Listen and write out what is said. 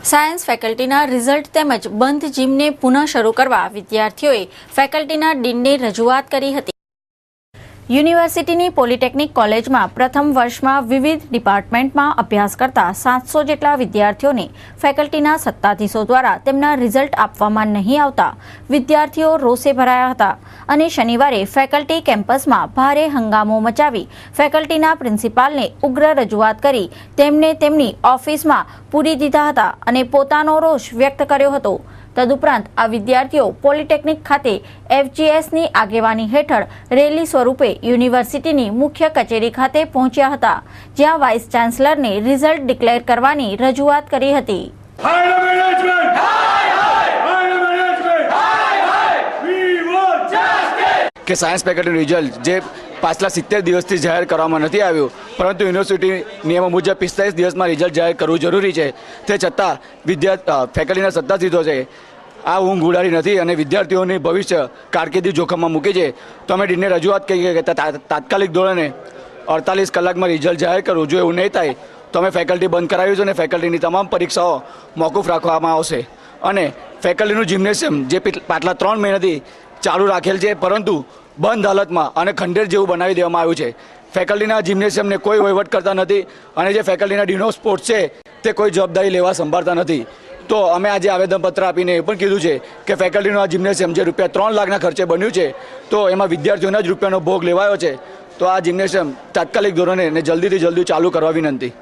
Science ફેકલ્ટીના result તેમજ બંધ જીમને પુનઃ શરૂ કરવા વિદ્યાર્થીઓએ ફેકલ્ટીના ડીનને રજૂઆત કરી હતી। યુનિવર્સિટીની પોલિટેકનિક કોલેજમાં પ્રથમ વર્ષમાં વિવિધ ડિપાર્ટમેન્ટમાં અભ્યાસ કરતા 700 જેટલા વિદ્યાર્થીઓને ફેકલ્ટીના સત્તાધીશો દ્વારા તેમના રિઝલ્ટ આપવામાં નહીં આવતા વિદ્યાર્થીઓ રોષે ભરાયા હતા અને શનિવારે ફેકલ્ટી કેમ્પસમાં ભારે હંગામો મચાવી ફેકલ્ટીના પ્રિન્સિપાલને ઉગ્ર રજૂઆત કરી તેમને તેમની ઓફિસમાં પૂરી દીધા હતા અને પોતાનો રોષ વ્યક્ત કર્યો હતો। તદુપરાંત આ વિદ્યાર્થીઓ પોલિટેકનિક ખાતે FGSની આગેવાની હેઠળ રેલી સ્વરૂપે યુનિવર્સિટીની મુખ્ય કચેરી ખાતે પહોંચ્યા હતા, જ્યાં વાઇસ ચાન્સલરને રિઝલ્ટ ડિક્લેર કરવાની રજૂઆત કરી હતી। કે સાયન્સ ફેકલ્ટીનું રિઝલ્ટ જે પાછલા 70 દિવસથી જાહેર કરવામાં નથી આવ્યું, પરંતુ યુનિવર્સિટી નિયમો મુજબ 45 દિવસમાં રિઝલ્ટ જાહેર કરવું જરૂરી છે। તે છતાં ફેકલ્ટીના સત્તાધીશો છે આ ઊંઘ ઉડાડી નથી અને વિદ્યાર્થીઓની ભવિષ્ય કારકિર્દી જોખમમાં મૂકી છે। તો અમે ડીનને રજૂઆત કરી કે તાત્કાલિક ધોરણે 48 કલાકમાં રિઝલ્ટ જાહેર કરવું। જો એવું નહીં થાય તો અમે ફેકલ્ટી બંધ કરાવ્યું છે અને ફેકલ્ટીની તમામ પરીક્ષાઓ મોકૂફ રાખવામાં આવશે અને ફેકલ્ટીનું જિમ્નેશિયમ જે પાછલા 3 મહિનાથી ચાલુ રાખેલ છે પરંતુ બંધ હાલતમાં અને ખંડેર જેવું બનાવી દેવામાં આવ્યું છે। ફેકલ્ટીના જિમ્નેશિયમને કોઈ વહીવટ કરતા નથી અને જે ફેકલ્ટીના ડીન ઓફ સ્પોર્ટ્સ છે તે કોઈ જવાબદારી લેવા સંભાળતા નથી। તો અમે આજે આવેદનપત્ર આપીને એ પણ કીધું છે કે ફેકલ્ટીનું આ જિમ્નેશિયમ જે રૂપિયા 3 લાખના ખર્ચે બન્યું છે તો એમાં વિદ્યાર્થીઓના જ રૂપિયાનો ભોગ લેવાયો છે। તો આ જિમ્નેશિયમ તાત્કાલિક ધોરણે જલ્દીથી જલ્દી ચાલુ કરવા વિનંતી।